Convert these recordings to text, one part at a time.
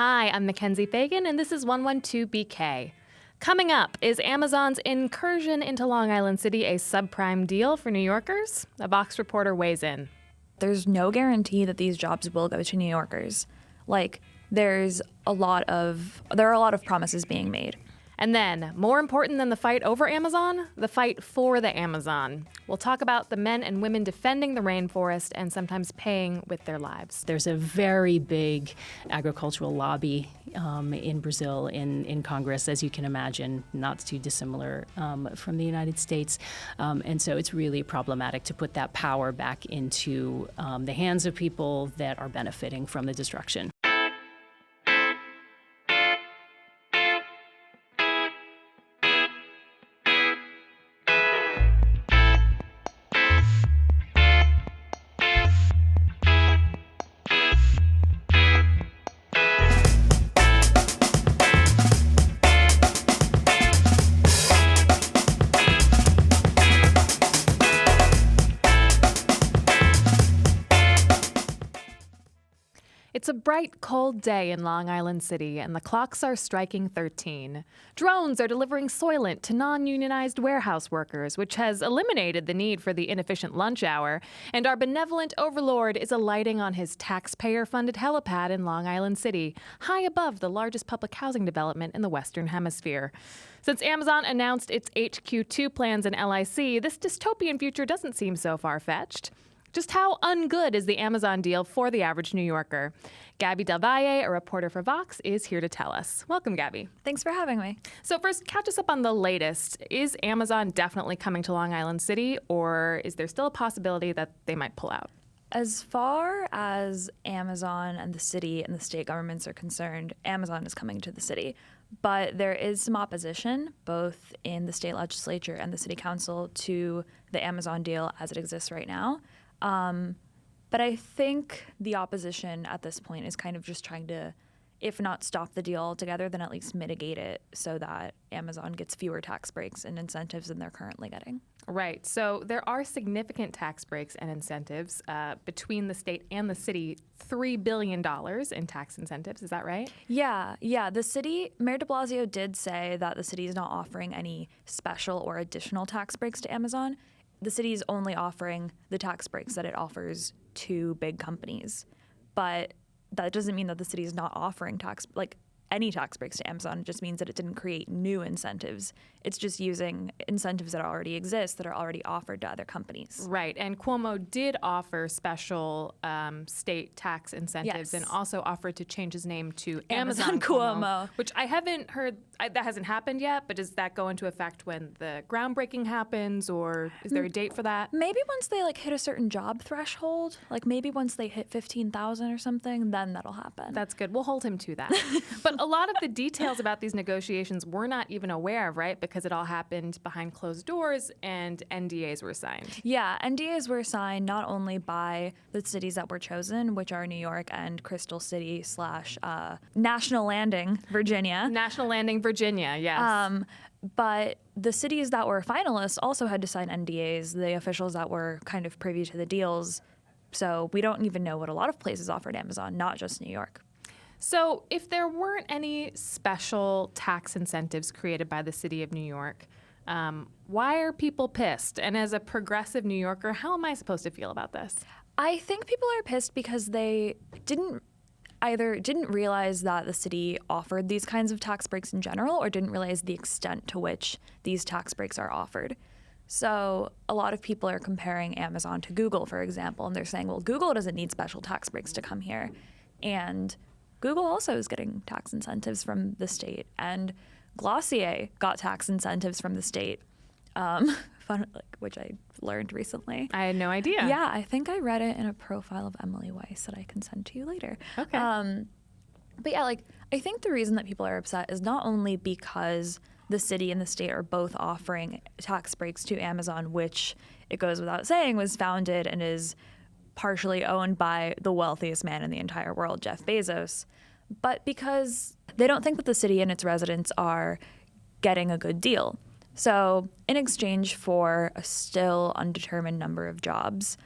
Hi, I'm MacKenzie Fegan, and this is 112BK. Coming up, is Amazon's incursion into Long Island City a subprime deal for New Yorkers? A Vox reporter weighs in. There's no guarantee that these jobs will go to New Yorkers. There are a lot of promises being made. And then, more important than the fight over Amazon, the fight for the Amazon. We'll talk about the men and women defending the rainforest and sometimes paying with their lives. There's a very big agricultural lobby in Brazil, in Congress, as you can imagine, not too dissimilar from the United States. And so it's really problematic to put that power back into the hands of people that are benefiting from the destruction. It's a bright, cold day in Long Island City, and the clocks are striking 13. Drones are delivering Soylent to non-unionized warehouse workers, which has eliminated the need for the inefficient lunch hour, and our benevolent overlord is alighting on his taxpayer-funded helipad in Long Island City, high above the largest public housing development in the Western Hemisphere. Since Amazon announced its HQ2 plans in LIC, this dystopian future doesn't seem so far-fetched. Just how ungood is the Amazon deal for the average New Yorker? Gabby Del Valle, a reporter for Vox, is here to tell us. Welcome, Gabby. Thanks for having me. So first, catch us up on the latest. Is Amazon definitely coming to Long Island City, or is there still a possibility that they might pull out? As far as Amazon and the city and the state governments are concerned, Amazon is coming to the city. But there is some opposition, both in the state legislature and the city council, to the Amazon deal as it exists right now. But I think the opposition at this point is kind of just trying to, if not stop the deal altogether, then at least mitigate it so that Amazon gets fewer tax breaks and incentives than they're currently getting. Right. So there are significant tax breaks and incentives between the state and the city, $3 billion in tax incentives. Is that right? Yeah. The city, Mayor de Blasio did say that the city is not offering any special or additional tax breaks to Amazon. The city is only offering the tax breaks that it offers to big companies. But that doesn't mean that the city is not offering any tax breaks to Amazon. It just means that it didn't create new incentives. It's just using incentives that already exist, that are already offered to other companies. Right. And Cuomo did offer special state tax incentives, and also offered to change his name to Amazon Cuomo, which I haven't heard. That hasn't happened yet, but does that go into effect when the groundbreaking happens, or is there a date for that? Maybe once they hit a certain job threshold, maybe once they hit 15,000 or something, then that'll happen. That's good. We'll hold him to that. But a lot of the details about these negotiations we're not even aware of, right? Because it all happened behind closed doors and NDAs were signed. Yeah, NDAs were signed not only by the cities that were chosen, which are New York and Crystal City / National Landing, Virginia. National Landing, Virginia, yes. But the cities that were finalists also had to sign NDAs, the officials that were kind of privy to the deals. So we don't even know what a lot of places offered Amazon, not just New York. So if there weren't any special tax incentives created by the city of New York, why are people pissed? And as a progressive New Yorker, how am I supposed to feel about this? I think people are pissed because they didn't realize that the city offered these kinds of tax breaks in general, or didn't realize the extent to which these tax breaks are offered. So a lot of people are comparing Amazon to Google, for example, and they're saying, well, Google doesn't need special tax breaks to come here. And Google also is getting tax incentives from the state, and Glossier got tax incentives from the state, which I learned recently. I had no idea. Yeah, I think I read it in a profile of Emily Weiss that I can send to you later. Okay. But yeah, I think the reason that people are upset is not only because the city and the state are both offering tax breaks to Amazon, which, it goes without saying, was founded and is partially owned by the wealthiest man in the entire world, Jeff Bezos, but because they don't think that the city and its residents are getting a good deal. So in exchange for a still undetermined number of jobs,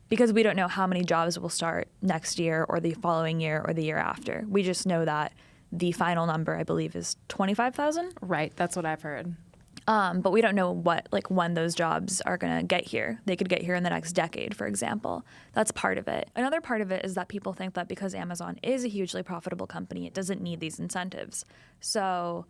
because we don't know how many jobs will start next year or the following year or the year after. We just know that the final number, I believe, is 25,000. Right, that's what I've heard. But we don't know when those jobs are going to get here. They could get here in the next decade, for example. That's part of it. Another part of it is that people think that because Amazon is a hugely profitable company, it doesn't need these incentives. So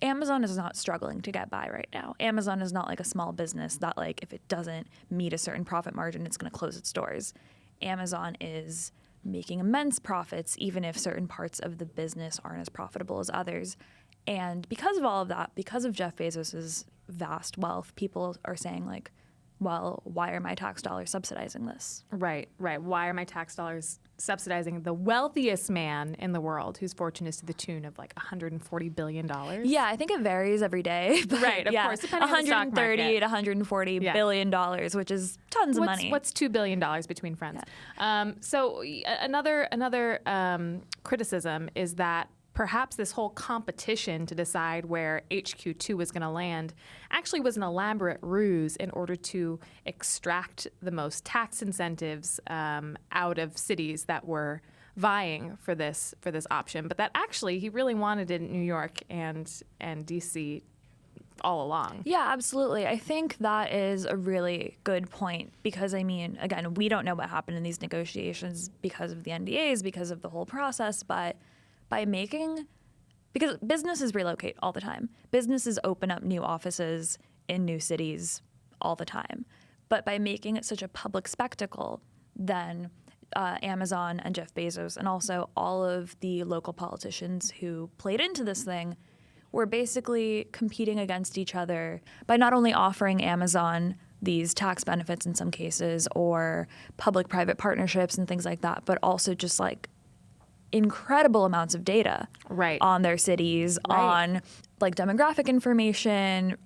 Amazon is not struggling to get by right now. Amazon is not like a small business that, like, if it doesn't meet a certain profit margin, it's going to close its doors. Amazon is making immense profits, even if certain parts of the business aren't as profitable as others. And because of all of that, because of Jeff Bezos's vast wealth, people are saying, like, well, why are my tax dollars subsidizing this? Right. Why are my tax dollars subsidizing the wealthiest man in the world whose fortune is to the tune of like $140 billion? Yeah, I think it varies every day. But right, of course, depending on the stock market. $130 to $140 billion dollars, which is tons of money. What's $2 billion between friends? Yeah. So another criticism is that perhaps this whole competition to decide where HQ2 was going to land actually was an elaborate ruse in order to extract the most tax incentives out of cities that were vying for this option, but that actually he really wanted it in New York and DC all along. Yeah, absolutely. I think that is a really good point because, I mean, again, we don't know what happened in these negotiations because of the NDAs, because of the whole process, but because businesses relocate all the time. Businesses open up new offices in new cities all the time. But by making it such a public spectacle, then Amazon and Jeff Bezos and also all of the local politicians who played into this thing were basically competing against each other by not only offering Amazon these tax benefits in some cases or public-private partnerships and things like that, but also just like incredible amounts of data on their cities, on like demographic information,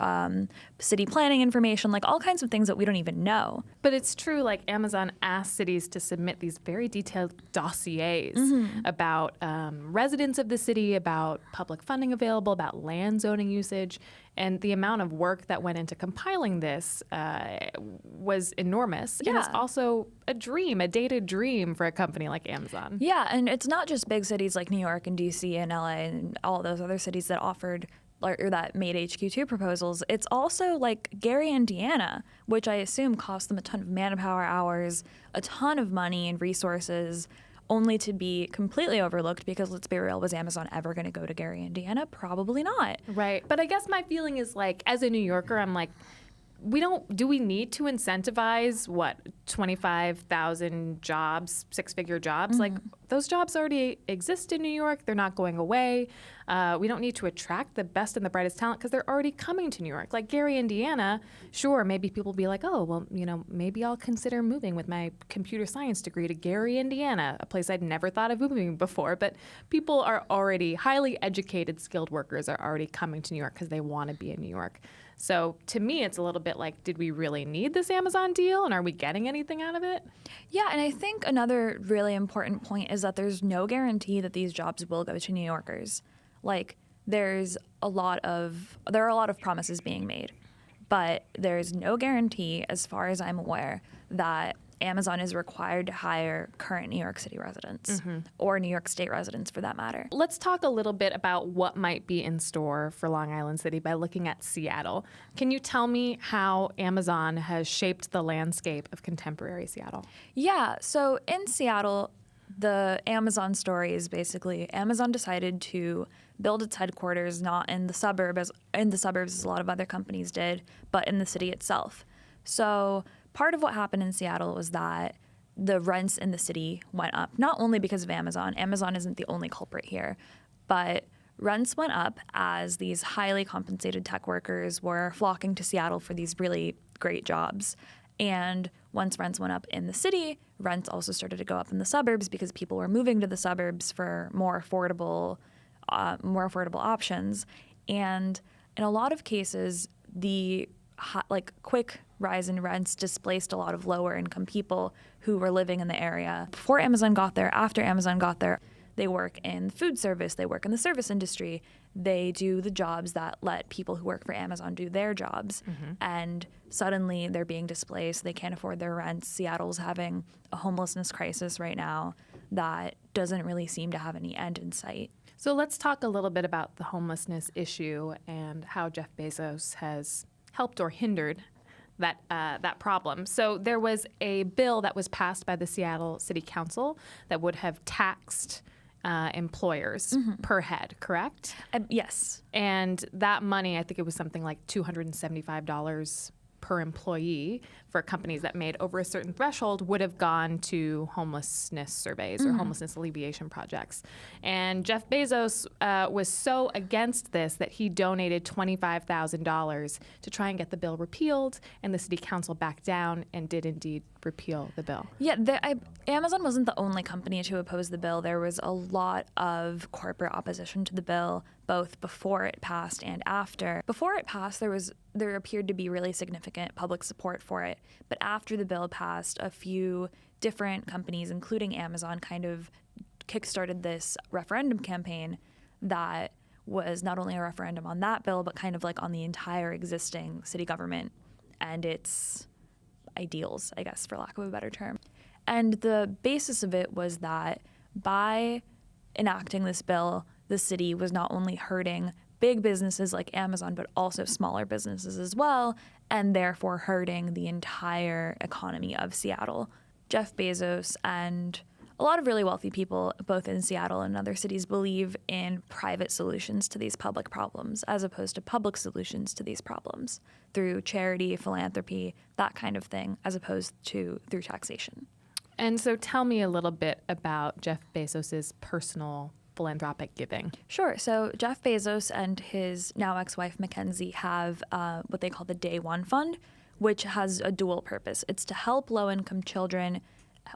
city planning information, like all kinds of things that we don't even know. But it's true, like Amazon asked cities to submit these very detailed dossiers about residents of the city, about public funding available, about land zoning usage. And the amount of work that went into compiling this was enormous. Yeah. And it's also a data dream for a company like Amazon. Yeah, and it's not just big cities like New York and DC and LA and all those other cities that offered or that made HQ2 proposals. It's also like Gary, Indiana, which I assume cost them a ton of manpower hours, a ton of money and resources, only to be completely overlooked because, let's be real, was Amazon ever going to go to Gary, Indiana? Probably not. Right. But I guess my feeling is, like, as a New Yorker, I'm like, do we need to incentivize 25,000 jobs, six-figure jobs? Like, those jobs already exist in New York. They're not going away. We don't need to attract the best and the brightest talent because they're already coming to New York. Like Gary, Indiana, sure, maybe people will be like, oh, well, maybe I'll consider moving with my computer science degree to Gary, Indiana, a place I'd never thought of moving before. But people are already highly educated, skilled workers are already coming to New York because they want to be in New York. So to me, it's a little bit like, did we really need this Amazon deal? And are we getting anything out of it? Yeah, and I think another really important point is that there's no guarantee that these jobs will go to New Yorkers. Like, there are a lot of promises being made, but there's no guarantee, as far as I'm aware, that Amazon is required to hire current New York City residents or New York State residents for that matter. Let's talk a little bit about what might be in store for Long Island City by looking at Seattle. Can you tell me how Amazon has shaped the landscape of contemporary Seattle? Yeah, so in Seattle, the Amazon story is basically Amazon decided to build its headquarters not in the suburbs as a lot of other companies did, but in the city itself. So part of what happened in Seattle was that the rents in the city went up, not only because of Amazon. Amazon isn't the only culprit here, but rents went up as these highly compensated tech workers were flocking to Seattle for these really great jobs. And once rents went up in the city, rents also started to go up in the suburbs because people were moving to the suburbs for more affordable options. And in a lot of cases, the quick rise in rents displaced a lot of lower income people who were living in the area before Amazon got there, after Amazon got there. They work in food service. They work in the service industry. They do the jobs that let people who work for Amazon do their jobs. And suddenly they're being displaced. They can't afford their rents. Seattle's having a homelessness crisis right now that doesn't really seem to have any end in sight. So let's talk a little bit about the homelessness issue and how Jeff Bezos has helped or hindered that problem. So there was a bill that was passed by the Seattle City Council that would have taxed employers per head, correct? Yes. And that money, I think it was something like $275 per employee for companies that made over a certain threshold, would have gone to homelessness surveys or homelessness alleviation projects. And Jeff Bezos was so against this that he donated $25,000 to try and get the bill repealed, and the city council backed down and did indeed repeal the bill. Yeah, Amazon wasn't the only company to oppose the bill. There was a lot of corporate opposition to the bill, both before it passed and after. Before it passed, there appeared to be really significant public support for it. But after the bill passed, a few different companies, including Amazon, kind of kickstarted this referendum campaign that was not only a referendum on that bill, but kind of like on the entire existing city government and its ideals, I guess, for lack of a better term. And the basis of it was that by enacting this bill, the city was not only hurting big businesses like Amazon, but also smaller businesses as well, and therefore hurting the entire economy of Seattle. Jeff Bezos and a lot of really wealthy people, both in Seattle and other cities, believe in private solutions to these public problems as opposed to public solutions to these problems through charity, philanthropy, that kind of thing, as opposed to through taxation. And so tell me a little bit about Jeff Bezos's personal philanthropic giving. Sure. So Jeff Bezos and his now ex-wife MacKenzie have what they call the Day One Fund, which has a dual purpose. It's to help low-income children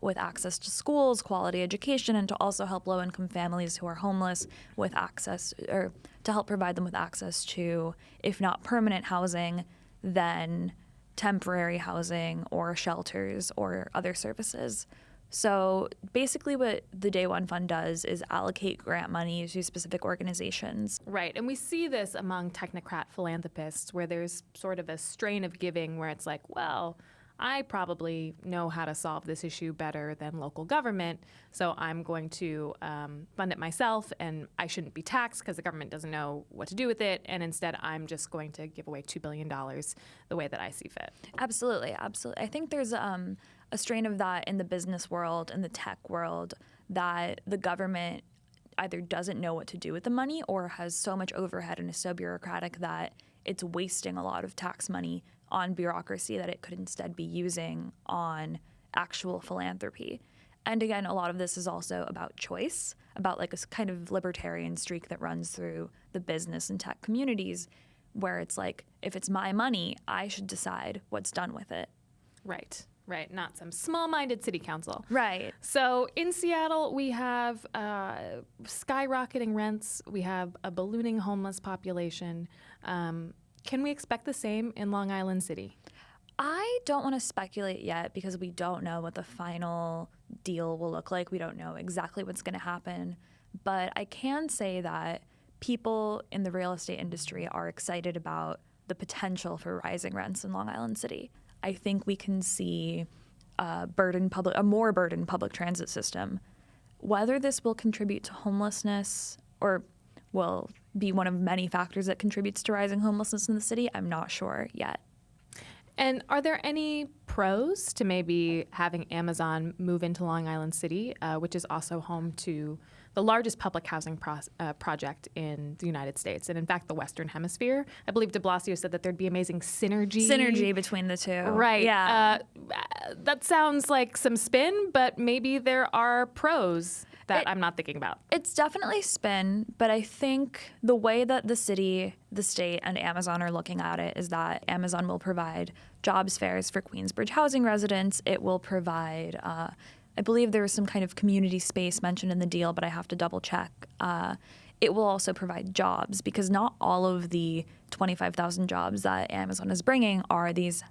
with access to schools, quality education, and to also help low-income families who are homeless with access, or to help provide them with access to, if not permanent housing, then temporary housing or shelters or other services. So basically what the Day One Fund does is allocate grant money to specific organizations. Right. And we see this among technocrat philanthropists where there's sort of a strain of giving where it's like, well, I probably know how to solve this issue better than local government, so I'm going to fund it myself, and I shouldn't be taxed because the government doesn't know what to do with it, and instead I'm just going to give away $2 billion the way that I see fit. Absolutely, absolutely. I think there's a strain of that in the business world and the tech world, that the government either doesn't know what to do with the money or has so much overhead and is so bureaucratic that it's wasting a lot of tax money on bureaucracy that it could instead be using on actual philanthropy. And again, a lot of this is also about choice, about like a kind of libertarian streak that runs through the business and tech communities, where it's like, if it's my money, I should decide what's done with it. Right. Right, not some small-minded city council. Right. So in Seattle, we have skyrocketing rents. We have a ballooning homeless population. Can we expect the same in Long Island City? I don't want to speculate yet because we don't know what the final deal will look like. We don't know exactly what's going to happen. But I can say that people in the real estate industry are excited about the potential for rising rents in Long Island City. I think we can see a more burdened public transit system. Whether this will contribute to homelessness or will be one of many factors that contributes to rising homelessness in the city, I'm not sure yet. And are there any pros to maybe having Amazon move into Long Island City, which is also home to the largest public housing project in the United States, and in fact, the Western Hemisphere? I believe de Blasio said that there'd be amazing synergy Between the two. Right. Yeah. That sounds like some spin, but maybe there are pros that I'm not thinking about. It's definitely spin, but I think the way that the city, the state, and Amazon are looking at it is that Amazon will provide jobs fairs for Queensbridge housing residents. It will provide, I believe there was some kind of community space mentioned in the deal, but I have to double check. It will also provide jobs, because not all of the 25,000 jobs that Amazon is bringing are these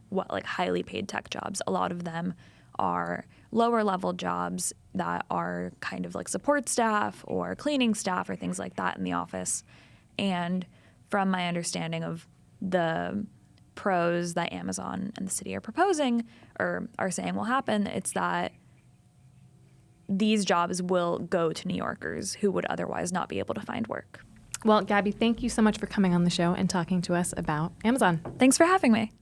highly paid tech jobs. A lot of them are lower level jobs that are kind of like support staff or cleaning staff or things like that in the office. And from my understanding of the pros that Amazon and the city are proposing or are saying will happen, it's that these jobs will go to New Yorkers who would otherwise not be able to find work. Well, Gabby, thank you so much for coming on the show and talking to us about Amazon. Thanks for having me.